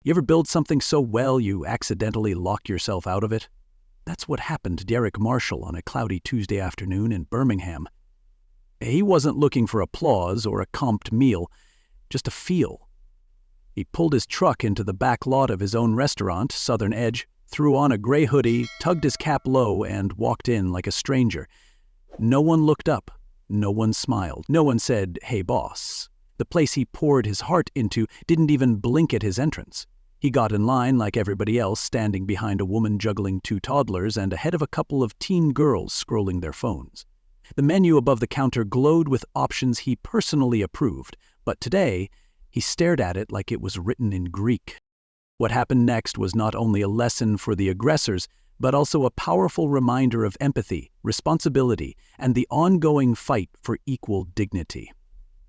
You ever build something so well you accidentally lock yourself out of it? That's what happened to Derek Marshall on a cloudy Tuesday afternoon in Birmingham. He wasn't looking for applause or a comped meal, just a feel. He pulled his truck into the back lot of his own restaurant, Southern Edge, threw on a gray hoodie, tugged his cap low, and walked in like a stranger. No one looked up. No one smiled. No one said, "Hey, boss." The place he poured his heart into didn't even blink at his entrance. He got in line like everybody else, standing behind a woman juggling two toddlers and ahead of a couple of teen girls scrolling their phones. The menu above the counter glowed with options he personally approved, but today he stared at it like it was written in Greek. What happened next was not only a lesson for the aggressors, but also a powerful reminder of empathy, responsibility, and the ongoing fight for equal dignity.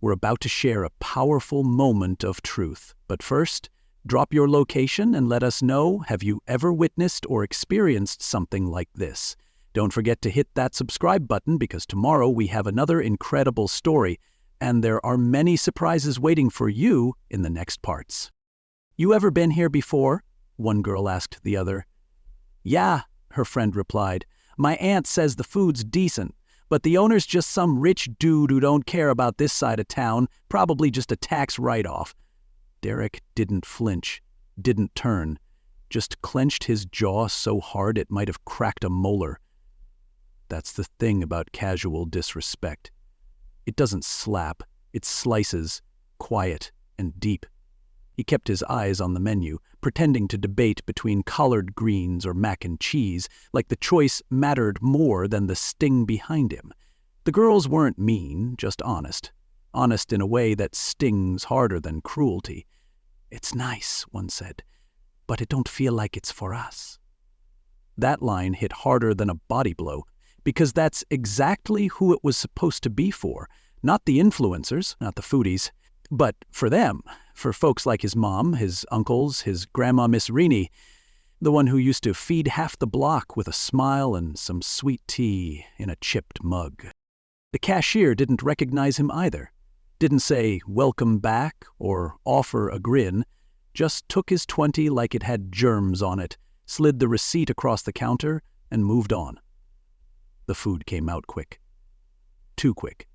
We're about to share a powerful moment of truth, but first, drop your location and let us know, have you ever witnessed or experienced something like this? Don't forget to hit that subscribe button because tomorrow we have another incredible story, and there are many surprises waiting for you in the next parts. "You ever been here before?" one girl asked the other. "Yeah," her friend replied. "My aunt says the food's decent, but the owner's just some rich dude who don't care about this side of town, probably just a tax write-off." Derek didn't flinch, didn't turn, just clenched his jaw so hard it might have cracked a molar. That's the thing about casual disrespect. It doesn't slap, it slices, quiet and deep. He kept his eyes on the menu, pretending to debate between collard greens or mac and cheese, like the choice mattered more than the sting behind him. The girls weren't mean, just honest. Honest in a way that stings harder than cruelty. "It's nice," one said, "but it don't feel like it's for us." That line hit harder than a body blow, because that's exactly who it was supposed to be for. Not the influencers, not the foodies, but for them, for folks like his mom, his uncles, his grandma Miss Reaney, the one who used to feed half the block with a smile and some sweet tea in a chipped mug. The cashier didn't recognize him either. Didn't say, "Welcome back," or offer a grin, just took his 20 like it had germs on it, slid the receipt across the counter, and moved on. The food came out quick. Too quick.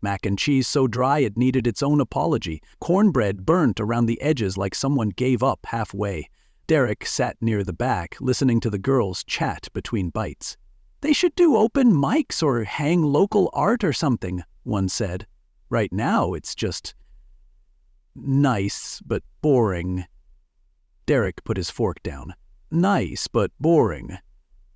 Mac and cheese so dry it needed its own apology, cornbread burnt around the edges like someone gave up halfway. Derek sat near the back, listening to the girls chat between bites. "They should do open mics or hang local art or something," one said. "Right now it's just nice but boring." Derek put his fork down. Nice but boring.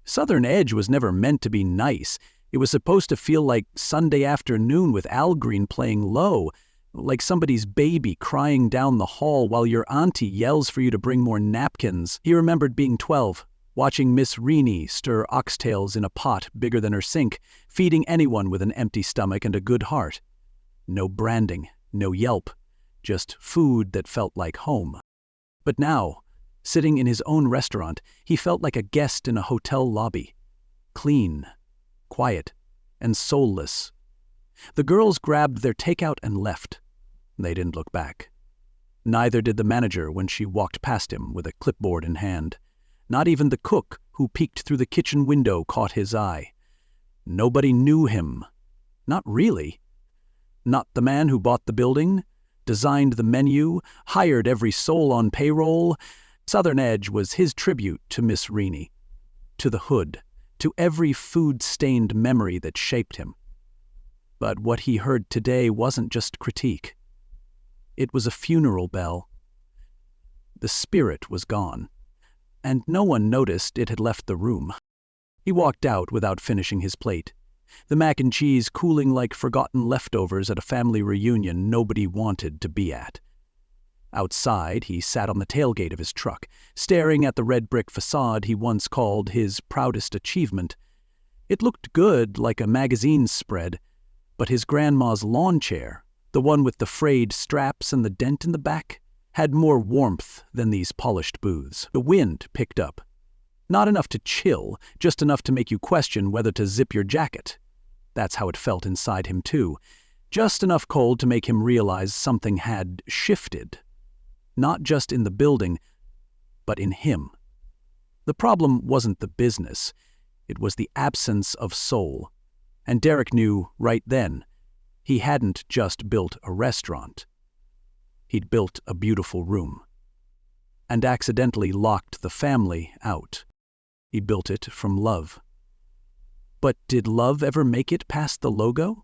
Southern Edge was never meant to be nice. It was supposed to feel like Sunday afternoon with Al Green playing low, like somebody's baby crying down the hall while your auntie yells for you to bring more napkins. He remembered being 12, watching Miss Reaney stir oxtails in a pot bigger than her sink, feeding anyone with an empty stomach and a good heart. No branding, no Yelp, just food that felt like home. But now, sitting in his own restaurant, he felt like a guest in a hotel lobby. Clean, quiet, and soulless. The girls grabbed their takeout and left. They didn't look back. Neither did the manager when she walked past him with a clipboard in hand. Not even the cook who peeked through the kitchen window caught his eye. Nobody knew him. Not really. Not the man who bought the building, designed the menu, hired every soul on payroll. Southern Edge was his tribute to Miss Reaney, to the hood, to every food-stained memory that shaped him. But what he heard today wasn't just critique. It was a funeral bell. The spirit was gone, and no one noticed it had left the room. He walked out without finishing his plate, the mac and cheese cooling like forgotten leftovers at a family reunion nobody wanted to be at. Outside, he sat on the tailgate of his truck, staring at the red brick facade he once called his proudest achievement. It looked good, like a magazine spread, but his grandma's lawn chair, the one with the frayed straps and the dent in the back, had more warmth than these polished booths. The wind picked up. Not enough to chill, just enough to make you question whether to zip your jacket. That's how it felt inside him, too. Just enough cold to make him realize something had shifted. not just in the building, but in him. The problem wasn't the business, it was the absence of soul. And Derek knew right then he hadn't just built a restaurant. He'd built a beautiful room. And accidentally locked the family out. He built it from love. But did love ever make it past the logo?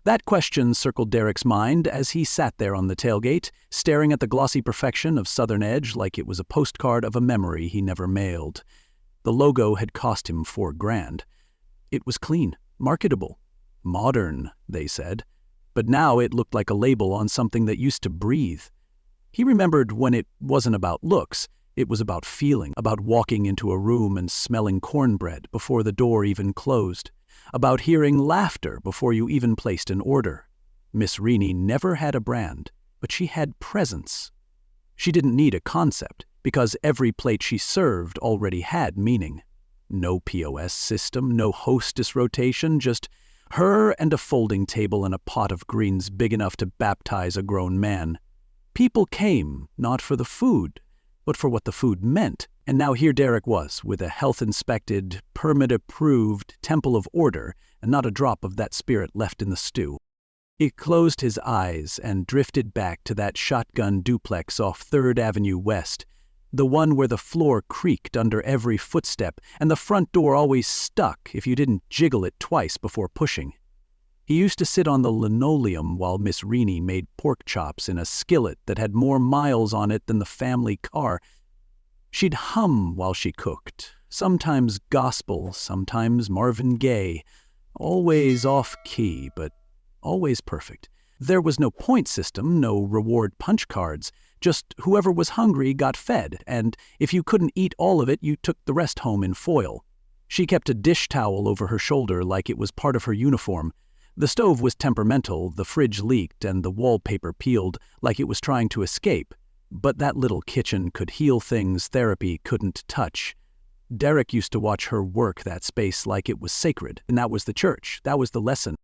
That question circled Derek's mind as he sat there on the tailgate, staring at the glossy perfection of Southern Edge like it was a postcard of a memory he never mailed. The logo had cost him $4,000. It was clean, marketable, modern, they said, but now it looked like a label on something that used to breathe. He remembered when it wasn't about looks, it was about feeling, about walking into a room and smelling cornbread before the door even closed, about hearing laughter before you even placed an order. Miss Reaney never had a brand, but she had presence. She didn't need a concept, because every plate she served already had meaning. No POS system, no hostess rotation, just her and a folding table and a pot of greens big enough to baptize a grown man. People came, not for the food, but for what the food meant. And now here Derek was, with a health-inspected, permit-approved temple of order, and not a drop of that spirit left in the stew. He closed his eyes and drifted back to that shotgun duplex off 3rd Avenue West, the one where the floor creaked under every footstep and the front door always stuck if you didn't jiggle it twice before pushing. He used to sit on the linoleum while Miss Reaney made pork chops in a skillet that had more miles on it than the family car. She'd hum while she cooked, sometimes gospel, sometimes Marvin Gaye, always off-key, but always perfect. There was no point system, no reward punch cards, just whoever was hungry got fed, and if you couldn't eat all of it, you took the rest home in foil. She kept a dish towel over her shoulder like it was part of her uniform. The stove was temperamental, the fridge leaked, and the wallpaper peeled like it was trying to escape. But that little kitchen could heal things therapy couldn't touch. Derek used to watch her work that space like it was sacred, and that was the church, that was the lesson.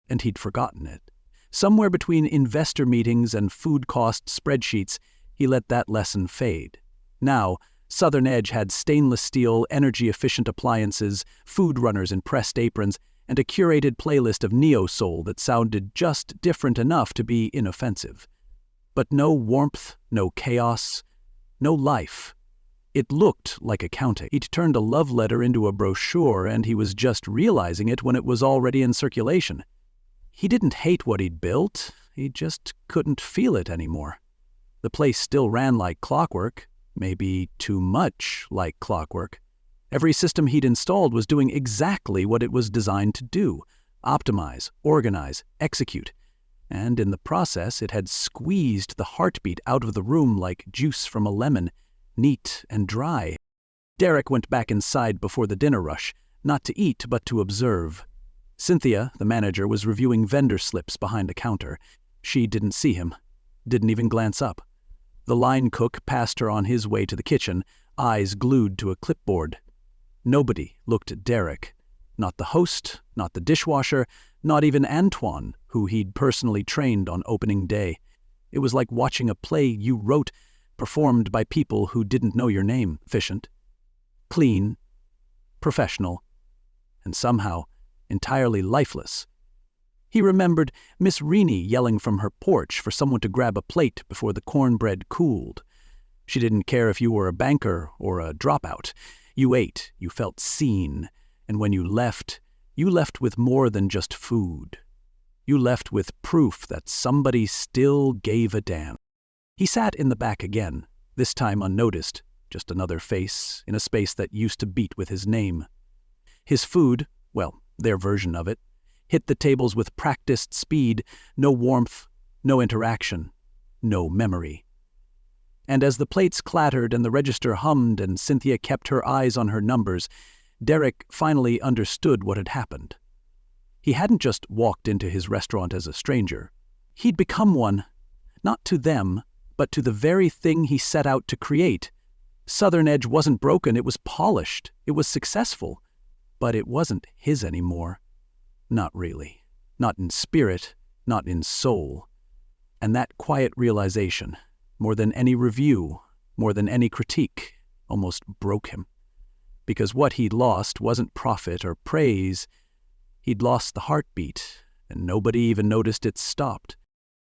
And he'd forgotten it. Somewhere between investor meetings and food cost spreadsheets, he let that lesson fade. Now, Southern Edge had stainless steel, energy-efficient appliances, food runners in pressed aprons, and a curated playlist of neo-soul that sounded just different enough to be inoffensive. But no warmth, no chaos, no life. It looked like accounting. He'd turned a love letter into a brochure, and he was just realizing it when it was already in circulation. He didn't hate what he'd built, he just couldn't feel it anymore. The place still ran like clockwork, maybe too much like clockwork. Every system he'd installed was doing exactly what it was designed to do: optimize, organize, execute. And in the process, it had squeezed the heartbeat out of the room like juice from a lemon, neat and dry. Derek went back inside before the dinner rush, not to eat but to observe. Cynthia, the manager, was reviewing vendor slips behind a counter. She didn't see him, didn't even glance up. The line cook passed her on his way to the kitchen, eyes glued to a clipboard. Nobody looked at Derek. Not the host, not the dishwasher, not even Antoine, who he'd personally trained on opening day. It was like watching a play you wrote, performed by people who didn't know your name. Efficient, clean, professional, and somehow entirely lifeless. He remembered Miss Reaney yelling from her porch for someone to grab a plate before the cornbread cooled. She didn't care if you were a banker or a dropout. You ate, you felt seen, and when you left with more than just food. You left with proof that somebody still gave a damn. He sat in the back again, this time unnoticed, just another face in a space that used to beat with his name. His food, well, their version of it, hit the tables with practiced speed, no warmth, no interaction, no memory. And as the plates clattered and the register hummed and Cynthia kept her eyes on her numbers, Derek finally understood what had happened. He hadn't just walked into his restaurant as a stranger. He'd become one, not to them, but to the very thing he set out to create. Southern Edge wasn't broken, it was polished, it was successful, but it wasn't his anymore. Not really. Not in spirit, not in soul. And that quiet realization, more than any review, more than any critique, almost broke him. Because what he'd lost wasn't profit or praise. He'd lost the heartbeat, and nobody even noticed it stopped.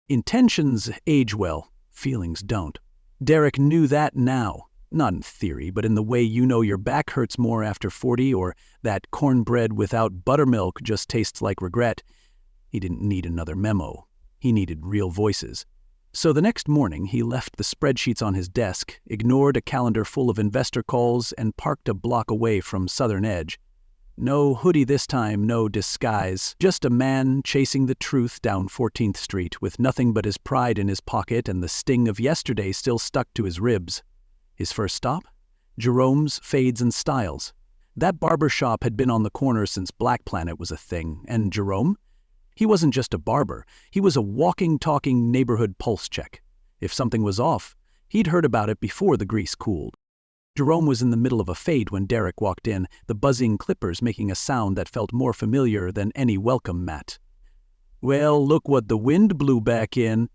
Intentions age well, feelings don't. Derek knew that now, not in theory, but in the way you know your back hurts more after 40 or that cornbread without buttermilk just tastes like regret. He didn't need another memo. He needed real voices. So the next morning, he left the spreadsheets on his desk, ignored a calendar full of investor calls, and parked a block away from Southern Edge. No hoodie this time, no disguise, just a man chasing the truth down 14th Street with nothing but his pride in his pocket and the sting of yesterday still stuck to his ribs. His first stop? Jerome's Fades and Styles. That barber shop had been on the corner since Black Planet was a thing, and Jerome? He wasn't just a barber, he was a walking, talking neighborhood pulse check. If something was off, he'd heard about it before the grease cooled. Jerome was in the middle of a fade when Derek walked in, the buzzing clippers making a sound that felt more familiar than any welcome mat. "Well, look what the wind blew back in,"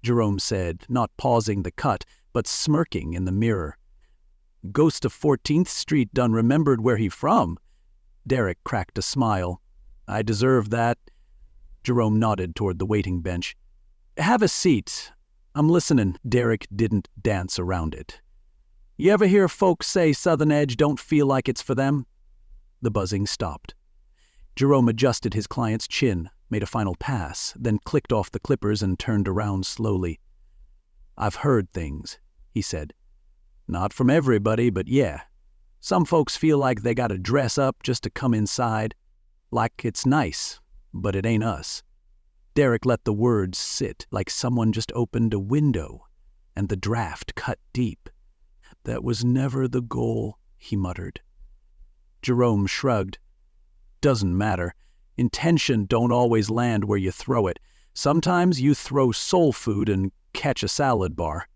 Jerome said, not pausing the cut, but smirking in the mirror. "Ghost of 14th Street done remembered where he from." Derek cracked a smile. "I deserve that." Jerome nodded toward the waiting bench. "Have a seat. I'm listening." Derek didn't dance around it. "You ever hear folks say Southern Edge don't feel like it's for them?" The buzzing stopped. Jerome adjusted his client's chin, made a final pass, then clicked off the clippers and turned around slowly. "I've heard things," he said. "Not from everybody, but yeah. Some folks feel like they gotta dress up just to come inside. Like it's nice, but it ain't us." Derek let the words sit, like someone just opened a window, and the draft cut deep. "That was never the goal," he muttered. Jerome shrugged. "Doesn't matter. Intention don't always land where you throw it. Sometimes you throw soul food and catch a salad bar."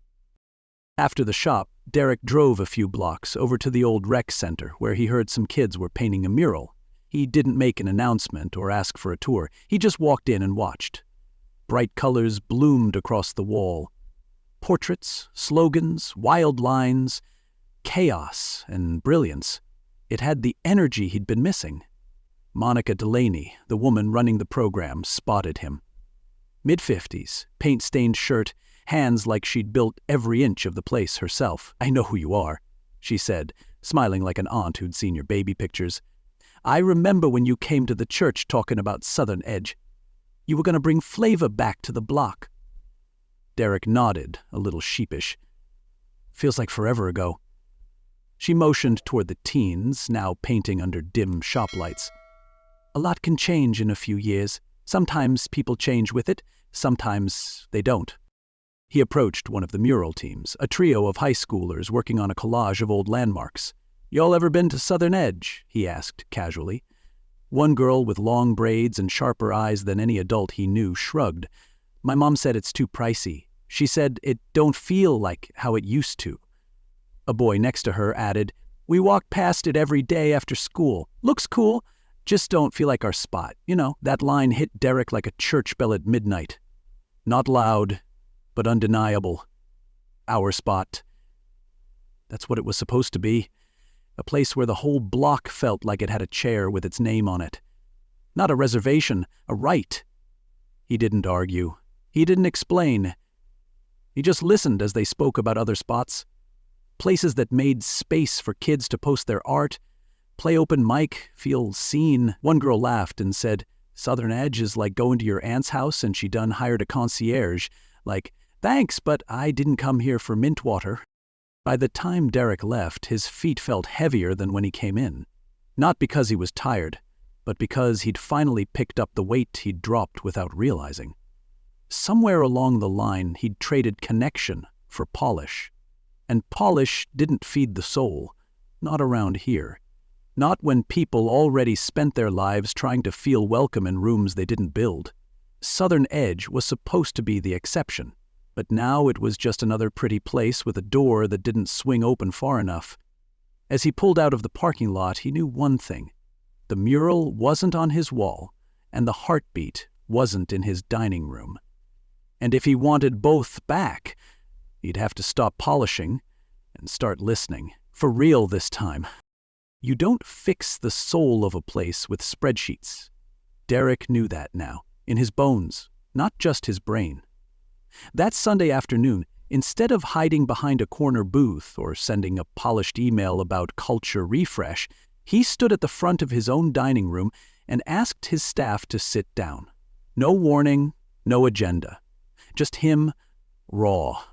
After the shop, Derek drove a few blocks over to the old rec center where he heard some kids were painting a mural. He didn't make an announcement or ask for a tour. He just walked in and watched. Bright colors bloomed across the wall. Portraits, slogans, wild lines, chaos and brilliance. It had the energy he'd been missing. Monica Delaney, the woman running the program, spotted him. Mid-50s, paint-stained shirt, hands like she'd built every inch of the place herself. "I know who you are," she said, smiling like an aunt who'd seen your baby pictures. "I remember when you came to the church talking about Southern Edge. You were going to bring flavor back to the block." Derek nodded, a little sheepish. "Feels like forever ago." She motioned toward the teens, now painting under dim shop lights. "A lot can change in a few years. Sometimes people change with it, sometimes they don't." He approached one of the mural teams, a trio of high schoolers working on a collage of old landmarks. "Y'all ever been to Southern Edge?" he asked casually. One girl with long braids and sharper eyes than any adult he knew shrugged. "My mom said it's too pricey. She said it don't feel like how it used to." A boy next to her added, "We walk past it every day after school. Looks cool, just don't feel like our spot." You know, that line hit Derek like a church bell at midnight. Not loud, but undeniable. Our spot. That's what it was supposed to be. A place where the whole block felt like it had a chair with its name on it. Not a reservation, a right. He didn't argue. He didn't explain. He just listened as they spoke about other spots. Places that made space for kids to post their art, play open mic, feel seen. One girl laughed and said, "Southern Edge is like going to your aunt's house and she done hired a concierge. Like, thanks, but I didn't come here for mint water." By the time Derek left, his feet felt heavier than when he came in. Not because he was tired, but because he'd finally picked up the weight he'd dropped without realizing. Somewhere along the line, he'd traded connection for polish. And polish didn't feed the soul, not around here. Not when people already spent their lives trying to feel welcome in rooms they didn't build. Southern Edge was supposed to be the exception. But now it was just another pretty place with a door that didn't swing open far enough. As he pulled out of the parking lot, he knew one thing. The mural wasn't on his wall, and the heartbeat wasn't in his dining room. And if he wanted both back, He'd have to stop polishing and start listening. For real this time. You don't fix the soul of a place with spreadsheets. Derek knew that now, in his bones, not just his brain. That Sunday afternoon, instead of hiding behind a corner booth or sending a polished email about culture refresh, he stood at the front of his own dining room and asked his staff to sit down. No warning, no agenda. Just him, raw,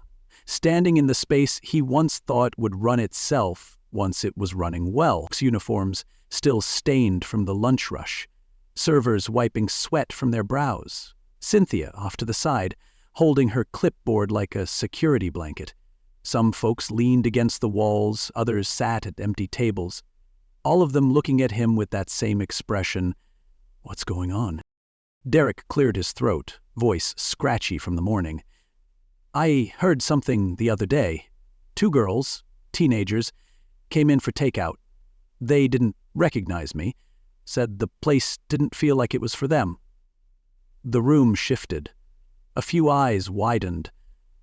standing in the space he once thought would run itself once it was running well. Uniforms still stained from the lunch rush. Servers wiping sweat from their brows. Cynthia off to the side, holding her clipboard like a security blanket. Some folks leaned against the walls, others sat at empty tables. All of them looking at him with that same expression, "What's going on?" Derek cleared his throat, voice scratchy from the morning. "I heard something the other day. 2 girls, teenagers, came in for takeout. They didn't recognize me, said the place didn't feel like it was for them." The room shifted. A few eyes widened.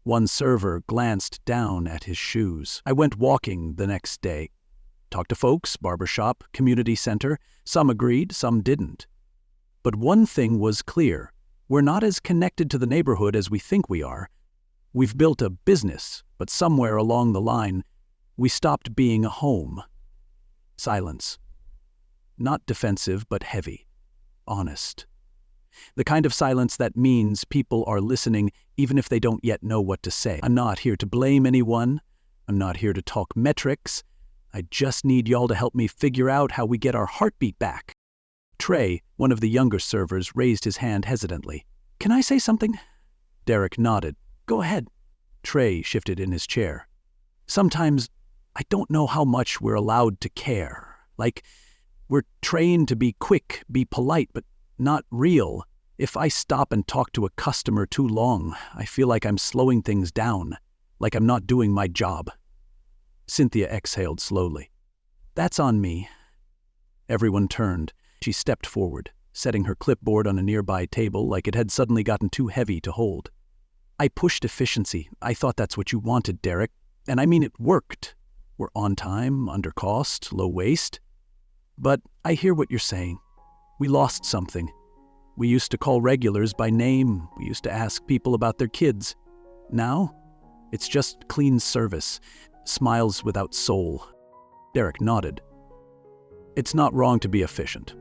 One server glanced down at his shoes. I went walking the next day. Talked to folks, barbershop, community center. Some agreed, some didn't. But one thing was clear. We're not as connected to the neighborhood as we think we are. We've built a business, but somewhere along the line, we stopped being a home. Silence. Not defensive, but heavy. Honest. The kind of silence that means people are listening even if they don't yet know what to say. I'm not here to blame anyone. I'm not here to talk metrics. I just need y'all to help me figure out how we get our heartbeat back. Trey, one of the younger servers, raised his hand hesitantly. "Can I say something?" Derek nodded. "Go ahead." Trey shifted in his chair. "Sometimes I don't know how much we're allowed to care. Like, we're trained to be quick, be polite, but not real. If I stop and talk to a customer too long, I feel like I'm slowing things down, like I'm not doing my job." Cynthia exhaled slowly. "That's on me." Everyone turned. She stepped forward, setting her clipboard on a nearby table like it had suddenly gotten too heavy to hold. "I pushed efficiency. I thought that's what you wanted, Derek. And I mean it worked. We're on time, under cost, low waste. But I hear what you're saying. We lost something. We used to call regulars by name. We used to ask people about their kids. Now, it's just clean service. Smiles without soul." Derek nodded. "It's not wrong to be efficient.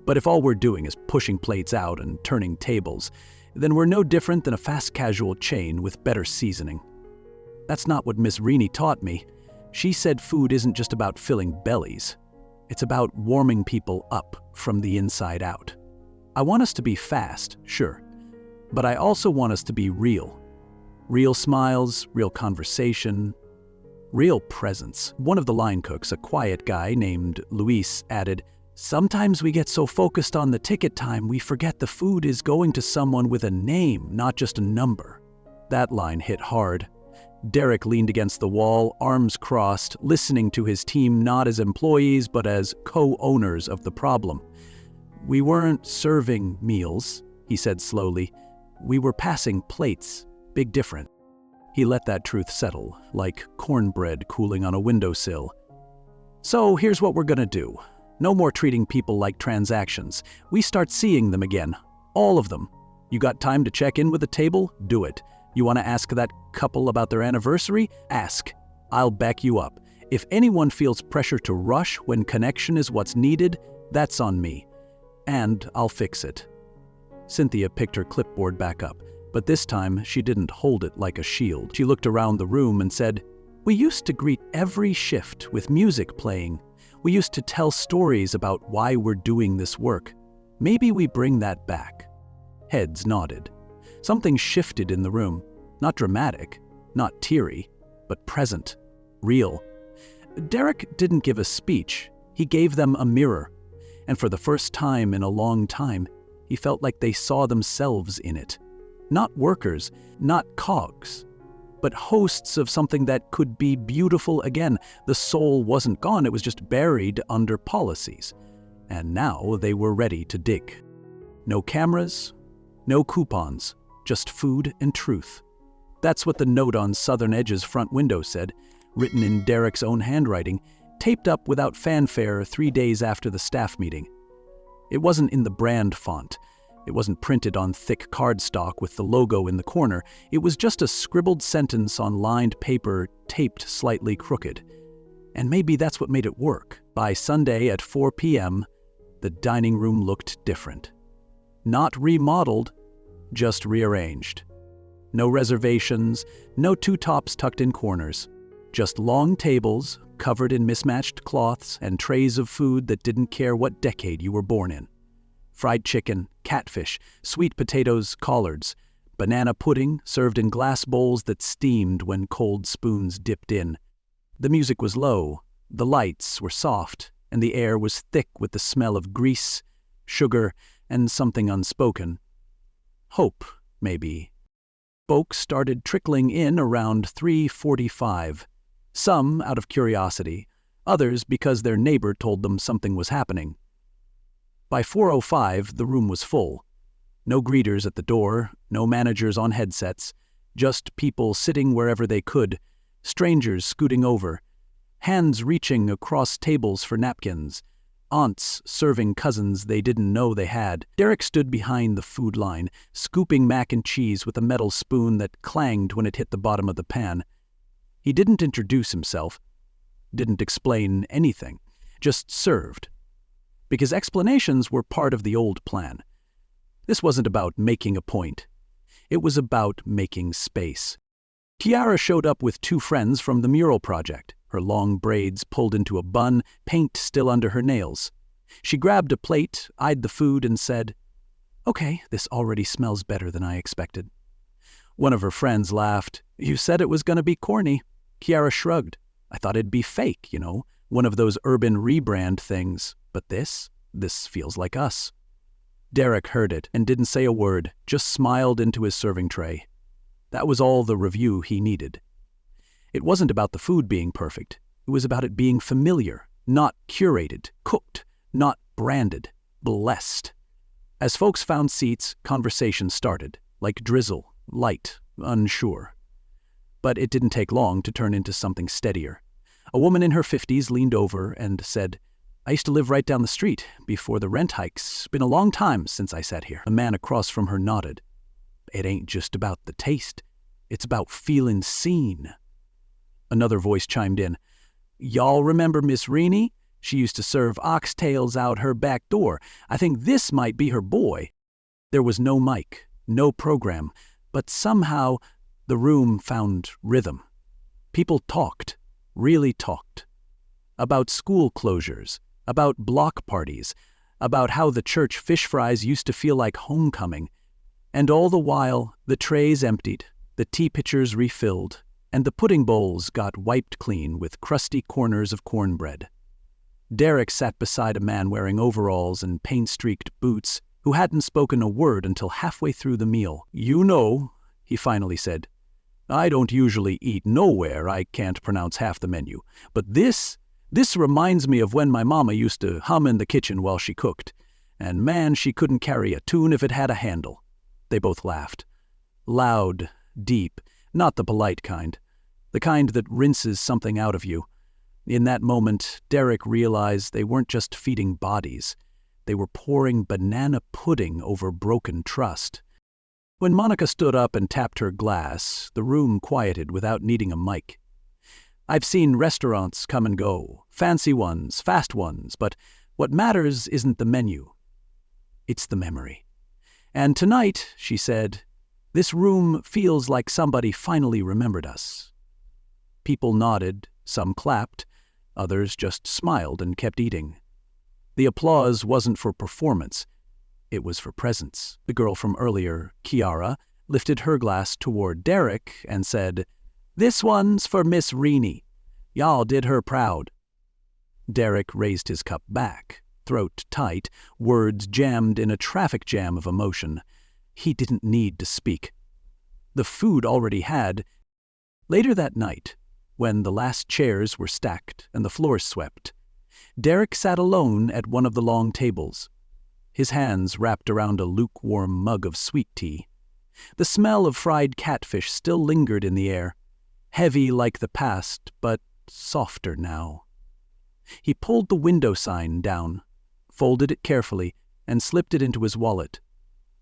But if all we're doing is pushing plates out and turning tables, then we're no different than a fast casual chain with better seasoning. That's not what Miss Reaney taught me. She said food isn't just about filling bellies. It's about warming people up from the inside out. I want us to be fast, sure, but I also want us to be real. Real smiles, real conversation, real presence." One of the line cooks, a quiet guy named Luis, added, "Sometimes we get so focused on the ticket time we forget the food is going to someone with a name, not just a number." That line hit hard. Derek leaned against the wall, arms crossed, listening to his team not as employees but as co-owners of the problem. "We weren't serving meals," he said slowly. "We were passing plates. Big difference." He let that truth settle, like cornbread cooling on a windowsill. "So here's what we're gonna do. No more treating people like transactions. We start seeing them again. All of them. You got time to check in with the table? Do it. You want to ask that couple about their anniversary? Ask. I'll back you up. If anyone feels pressure to rush when connection is what's needed, that's on me. And I'll fix it." Cynthia picked her clipboard back up, but this time she didn't hold it like a shield. She looked around the room and said, "We used to greet every shift with music playing. We used to tell stories about why we're doing this work. Maybe we bring that back." Heads nodded. Something shifted in the room. Not dramatic, not teary, but present, real. Derek didn't give a speech. He gave them a mirror. And for the first time in a long time, he felt like they saw themselves in it. Not workers, not cogs, but hosts of something that could be beautiful again. The soul wasn't gone, it was just buried under policies. And now they were ready to dig. No cameras, no coupons, just food and truth. That's what the note on Southern Edge's front window said, written in Derek's own handwriting, taped up without fanfare 3 days after the staff meeting. It wasn't in the brand font. It wasn't printed on thick cardstock with the logo in the corner. It was just a scribbled sentence on lined paper, taped slightly crooked. And maybe that's what made it work. By Sunday at 4 p.m., the dining room looked different. Not remodeled, just rearranged. No reservations, no two tops tucked in corners. Just long tables, covered in mismatched cloths, and trays of food that didn't care what decade you were born in. Fried chicken, catfish, sweet potatoes, collards, banana pudding served in glass bowls that steamed when cold spoons dipped in. The music was low, the lights were soft, and the air was thick with the smell of grease, sugar, and something unspoken. Hope, maybe. Folks started trickling in around 3:45. Some out of curiosity, others because their neighbor told them something was happening. By 4:05, the room was full. No greeters at the door, no managers on headsets, just people sitting wherever they could, strangers scooting over, hands reaching across tables for napkins, aunts serving cousins they didn't know they had. Derek stood behind the food line, scooping mac and cheese with a metal spoon that clanged when it hit the bottom of the pan. He didn't introduce himself, didn't explain anything, just served. Because explanations were part of the old plan. This wasn't about making a point. It was about making space. Kiara showed up with 2 friends from the mural project, her long braids pulled into a bun, paint still under her nails. She grabbed a plate, eyed the food, and said, "Okay, this already smells better than I expected." One of her friends laughed. "You said it was going to be corny." Kiara shrugged. "I thought it'd be fake, one of those urban rebrand things. But this feels like us." Derek heard it and didn't say a word, just smiled into his serving tray. That was all the review he needed. It wasn't about the food being perfect. It was about it being familiar, not curated, cooked, not branded, blessed. As folks found seats, conversation started, like drizzle, light, unsure. But it didn't take long to turn into something steadier. A woman in her 50s leaned over and said, "I used to live right down the street before the rent hikes. Been a long time since I sat here." A man across from her nodded. "It ain't just about the taste. It's about feeling seen." Another voice chimed in. "Y'all remember Miss Reaney? She used to serve oxtails out her back door. I think this might be her boy." There was no mic, no program, but somehow the room found rhythm. People talked, really talked. About school closures, about block parties, about how the church fish fries used to feel like homecoming. And all the while, the trays emptied, the tea pitchers refilled, and the pudding bowls got wiped clean with crusty corners of cornbread. Derek sat beside a man wearing overalls and paint-streaked boots who hadn't spoken a word until halfway through the meal. He finally said, "I don't usually eat nowhere I can't pronounce half the menu, but this reminds me of when my mama used to hum in the kitchen while she cooked, and man, she couldn't carry a tune if it had a handle." They both laughed. Loud, deep, not the polite kind, the kind that rinses something out of you. In that moment, Derek realized they weren't just feeding bodies. They were pouring banana pudding over broken trust. When Monica stood up and tapped her glass, the room quieted without needing a mic. I've seen restaurants come and go, fancy ones, fast ones, but what matters isn't the menu. It's the memory. And tonight, she said, this room feels like somebody finally remembered us. People nodded, some clapped, others just smiled and kept eating. The applause wasn't for performance. It was for presence. The girl from earlier, Kiara, lifted her glass toward Derek and said, "This one's for Miss Reaney. Y'all did her proud." Derek raised his cup back, throat tight, words jammed in a traffic jam of emotion. He didn't need to speak. The food already had. Later that night, when the last chairs were stacked and the floors swept, Derek sat alone at one of the long tables, his hands wrapped around a lukewarm mug of sweet tea. The smell of fried catfish still lingered in the air, heavy like the past, but softer now. He pulled the window sign down, folded it carefully, and slipped it into his wallet.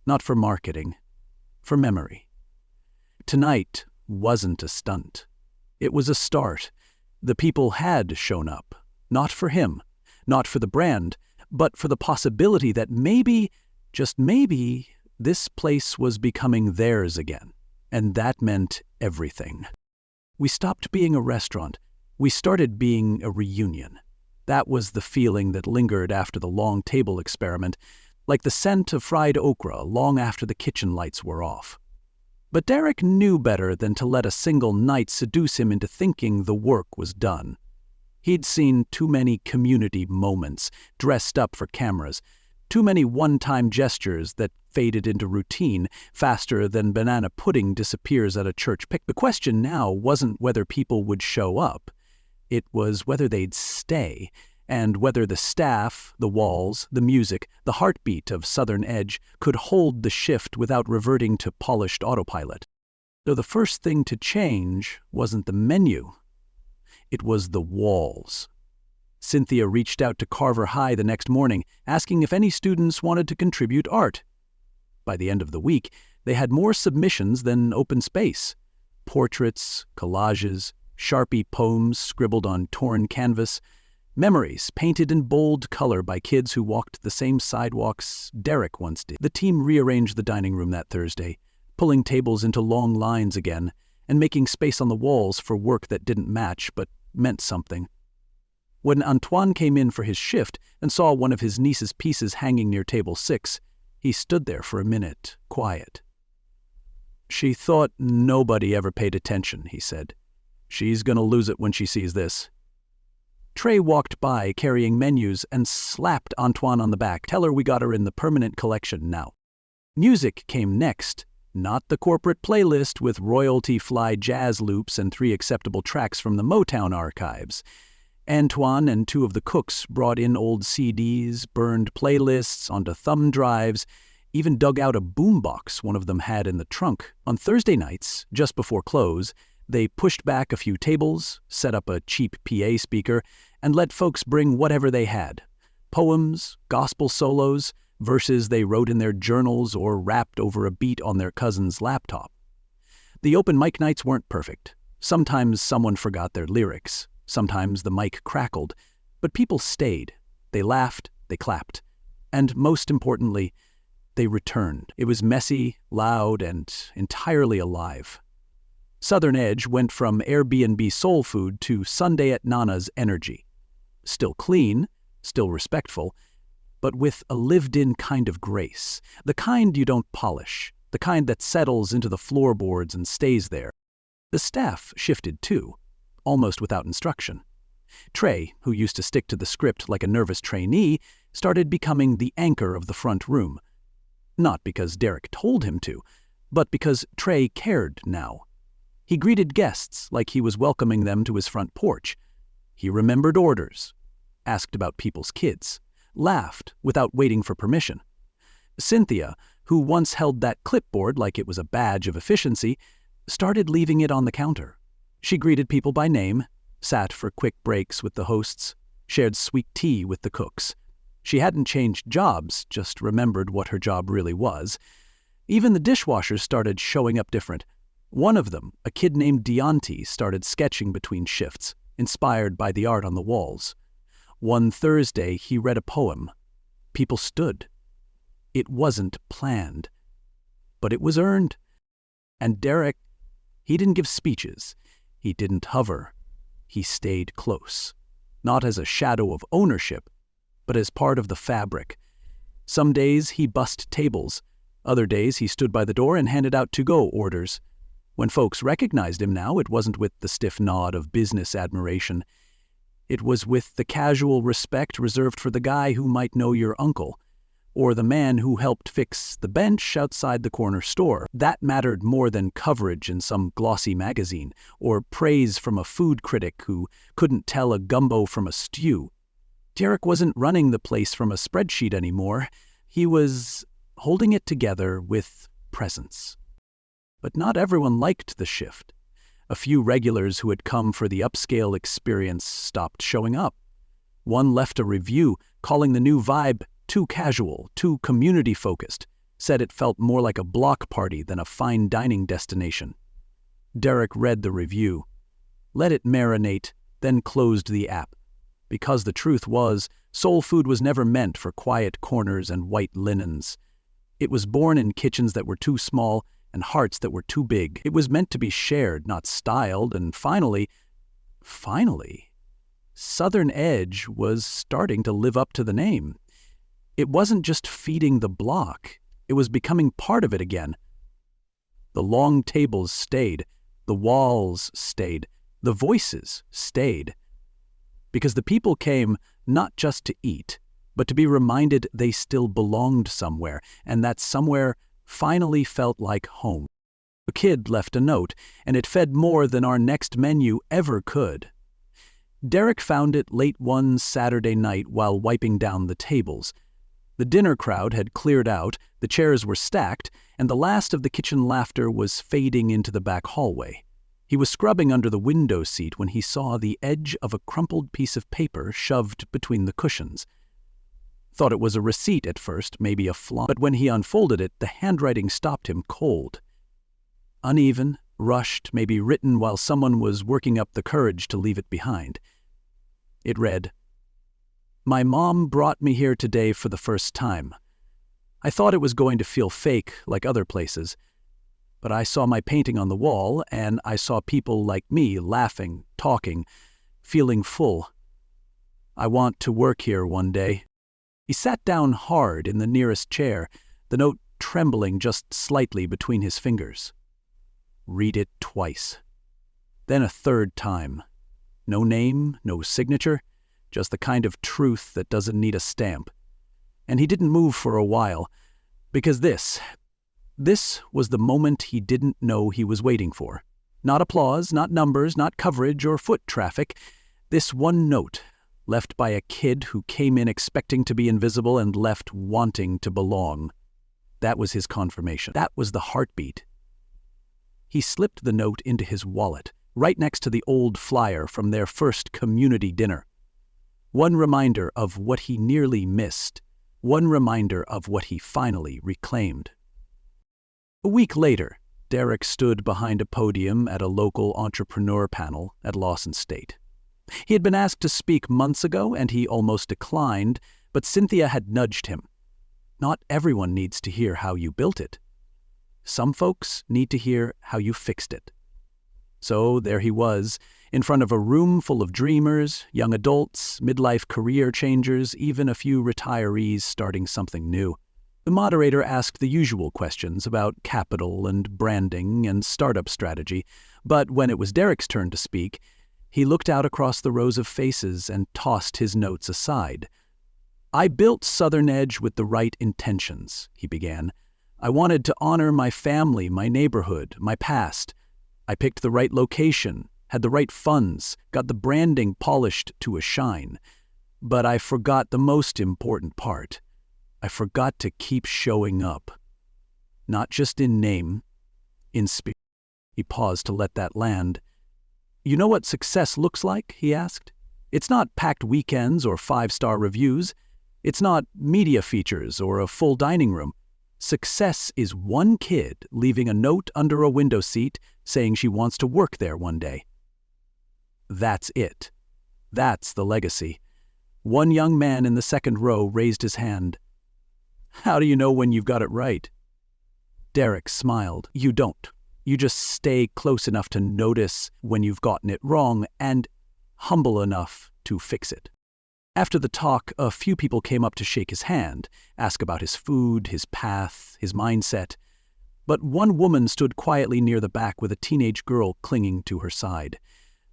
Not for marketing, for memory. Tonight wasn't a stunt. It was a start. The people had shown up, not for him, not for the brand, but for the possibility that maybe, just maybe, this place was becoming theirs again. And that meant everything. We stopped being a restaurant. We started being a reunion. That was the feeling that lingered after the long table experiment, like the scent of fried okra long after the kitchen lights were off. But Derek knew better than to let a single night seduce him into thinking the work was done. He'd seen too many community moments dressed up for cameras, too many one-time gestures that faded into routine faster than banana pudding disappears at a church picnic. The question now wasn't whether people would show up. It was whether they'd stay, and whether the staff, the walls, the music, the heartbeat of Southern Edge could hold the shift without reverting to polished autopilot. So the first thing to change wasn't the menu. It was the walls. Cynthia reached out to Carver High the next morning, asking if any students wanted to contribute art. By the end of the week, they had more submissions than open space. Portraits, collages, Sharpie poems scribbled on torn canvas, memories painted in bold color by kids who walked the same sidewalks Derek once did. The team rearranged the dining room that Thursday, pulling tables into long lines again, and making space on the walls for work that didn't match but meant something. When Antoine came in for his shift and saw one of his niece's pieces hanging near table 6, he stood there for a minute, quiet. "She thought nobody ever paid attention," he said. "She's gonna lose it when she sees this." Trey walked by carrying menus and slapped Antoine on the back. "Tell her we got her in the permanent collection now." Music came next, not the corporate playlist with royalty-fly jazz loops and 3 acceptable tracks from the Motown archives. Antoine and 2 of the cooks brought in old CDs, burned playlists onto thumb drives, even dug out a boombox one of them had in the trunk. On Thursday nights, just before close, they pushed back a few tables, set up a cheap PA speaker, and let folks bring whatever they had. Poems, gospel solos, verses they wrote in their journals or rapped over a beat on their cousin's laptop. The open mic nights weren't perfect. Sometimes someone forgot their lyrics. Sometimes the mic crackled. But people stayed. They laughed, they clapped. And most importantly, they returned. It was messy, loud, and entirely alive. Southern Edge went from Airbnb soul food to Sunday at Nana's energy. Still clean, still respectful, but with a lived-in kind of grace. The kind you don't polish, the kind that settles into the floorboards and stays there. The staff shifted too, almost without instruction. Trey, who used to stick to the script like a nervous trainee, started becoming the anchor of the front room. Not because Derek told him to, but because Trey cared now. He greeted guests like he was welcoming them to his front porch. He remembered orders, asked about people's kids, laughed without waiting for permission. Cynthia, who once held that clipboard like it was a badge of efficiency, started leaving it on the counter. She greeted people by name, sat for quick breaks with the hosts, shared sweet tea with the cooks. She hadn't changed jobs, just remembered what her job really was. Even the dishwashers started showing up different. One of them, a kid named Deonti, started sketching between shifts, inspired by the art on the walls. One Thursday, he read a poem. People stood. It wasn't planned, but it was earned. And Derek, he didn't give speeches. He didn't hover. He stayed close, not as a shadow of ownership, but as part of the fabric. Some days he bussed tables. Other days he stood by the door and handed out to-go orders. When folks recognized him now, it wasn't with the stiff nod of business admiration. It was with the casual respect reserved for the guy who might know your uncle, or the man who helped fix the bench outside the corner store. That mattered more than coverage in some glossy magazine, or praise from a food critic who couldn't tell a gumbo from a stew. Derek wasn't running the place from a spreadsheet anymore. He was holding it together with presence. But not everyone liked the shift. A few regulars who had come for the upscale experience stopped showing up. One left a review, calling the new vibe too casual, too community-focused, said it felt more like a block party than a fine dining destination. Derek read the review, let it marinate, then closed the app. Because the truth was, soul food was never meant for quiet corners and white linens. It was born in kitchens that were too small and hearts that were too big. It was meant to be shared, not styled, and finally, Southern Edge was starting to live up to the name. It wasn't just feeding the block, it was becoming part of it again. The long tables stayed, the walls stayed, the voices stayed. Because the people came not just to eat, but to be reminded they still belonged somewhere, and that somewhere finally felt like home. A kid left a note, and it fed more than our next menu ever could. Derek found it late one Saturday night while wiping down the tables. The dinner crowd had cleared out, the chairs were stacked, and the last of the kitchen laughter was fading into the back hallway. He was scrubbing under the window seat when he saw the edge of a crumpled piece of paper shoved between the cushions. Thought it was a receipt at first, maybe a flaw, but when he unfolded it, the handwriting stopped him cold. Uneven, rushed, maybe written while someone was working up the courage to leave it behind. It read, "My mom brought me here today for the first time. I thought it was going to feel fake like other places, but I saw my painting on the wall and I saw people like me laughing, talking, feeling full. I want to work here one day." He sat down hard in the nearest chair, the note trembling just slightly between his fingers. Read it twice. Then a third time. No name, no signature, just the kind of truth that doesn't need a stamp. And he didn't move for a while, because this was the moment he didn't know he was waiting for. Not applause, not numbers, not coverage or foot traffic. This one note, left by a kid who came in expecting to be invisible and left wanting to belong. That was his confirmation. That was the heartbeat. He slipped the note into his wallet, right next to the old flyer from their first community dinner. One reminder of what he nearly missed. One reminder of what he finally reclaimed. A week later, Derek stood behind a podium at a local entrepreneur panel at Lawson State. He had been asked to speak months ago, and he almost declined, but Cynthia had nudged him. Not everyone needs to hear how you built it. Some folks need to hear how you fixed it. So there he was, in front of a room full of dreamers, young adults, midlife career changers, even a few retirees starting something new. The moderator asked the usual questions about capital and branding and startup strategy, but when it was Derek's turn to speak, he looked out across the rows of faces and tossed his notes aside. "I built Southern Edge with the right intentions," he began. "I wanted to honor my family, my neighborhood, my past. I picked the right location, had the right funds, got the branding polished to a shine. But I forgot the most important part. I forgot to keep showing up. Not just in name, in spirit." He paused to let that land. "You know what success looks like?" he asked. "It's not packed weekends or 5-star reviews. It's not media features or a full dining room. Success is one kid leaving a note under a window seat saying she wants to work there one day. That's it. That's the legacy." One young man in the second row raised his hand. "How do you know when you've got it right?" Derek smiled. "You don't. You just stay close enough to notice when you've gotten it wrong and humble enough to fix it." After the talk, a few people came up to shake his hand, ask about his food, his path, his mindset. But one woman stood quietly near the back with a teenage girl clinging to her side.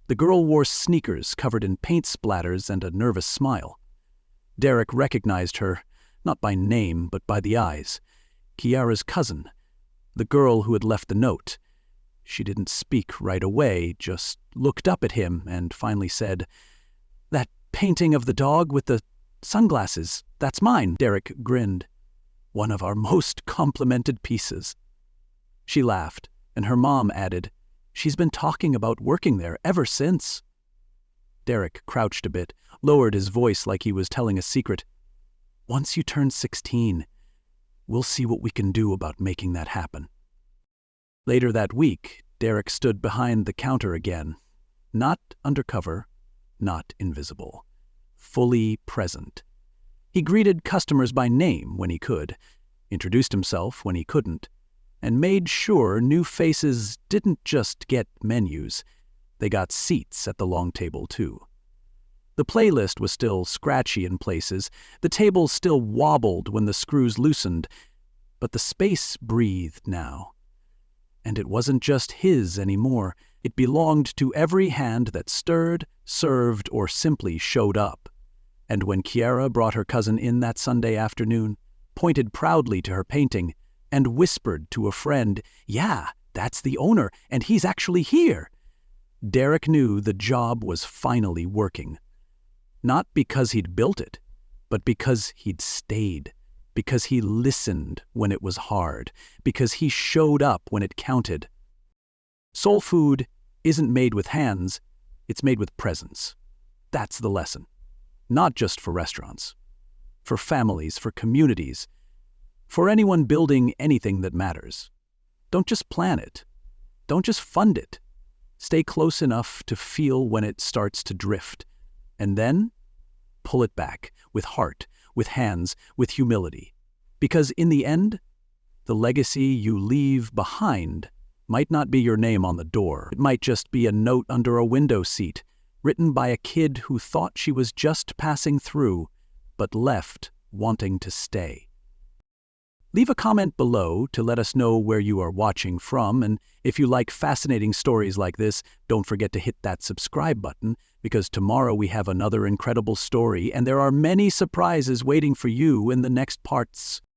The girl wore sneakers covered in paint splatters and a nervous smile. Derek recognized her, not by name, but by the eyes. Kiara's cousin, the girl who had left the note. She didn't speak right away, just looked up at him and finally said, "That painting of the dog with the sunglasses, that's mine." Derek grinned. "One of our most complimented pieces." She laughed. And her mom added, "She's been talking about working there ever since." Derek crouched a bit, lowered his voice like he was telling a secret. "Once you turn 16, we'll see what we can do about making that happen." Later that week, Derek stood behind the counter again. Not undercover, not invisible. Fully present. He greeted customers by name when he could, introduced himself when he couldn't, and made sure new faces didn't just get menus, they got seats at the long table too. The playlist was still scratchy in places, the table still wobbled when the screws loosened, but the space breathed now. And it wasn't just his anymore, it belonged to every hand that stirred, served, or simply showed up. And when Kiara brought her cousin in that Sunday afternoon, pointed proudly to her painting, and whispered to a friend, "Yeah, that's the owner, and he's actually here," Derek knew the job was finally working. Not because he'd built it, but because he'd stayed, because he listened when it was hard, because he showed up when it counted. Soul food isn't made with hands, it's made with presence. That's the lesson. Not just for restaurants. For families, for communities, for anyone building anything that matters. Don't just plan it. Don't just fund it. Stay close enough to feel when it starts to drift. And then, pull it back, with heart, with hands, with humility. Because in the end, the legacy you leave behind might not be your name on the door. It might just be a note under a window seat, written by a kid who thought she was just passing through, but left wanting to stay. Leave a comment below to let us know where you are watching from, and if you like fascinating stories like this, don't forget to hit that subscribe button, because tomorrow we have another incredible story, and there are many surprises waiting for you in the next parts.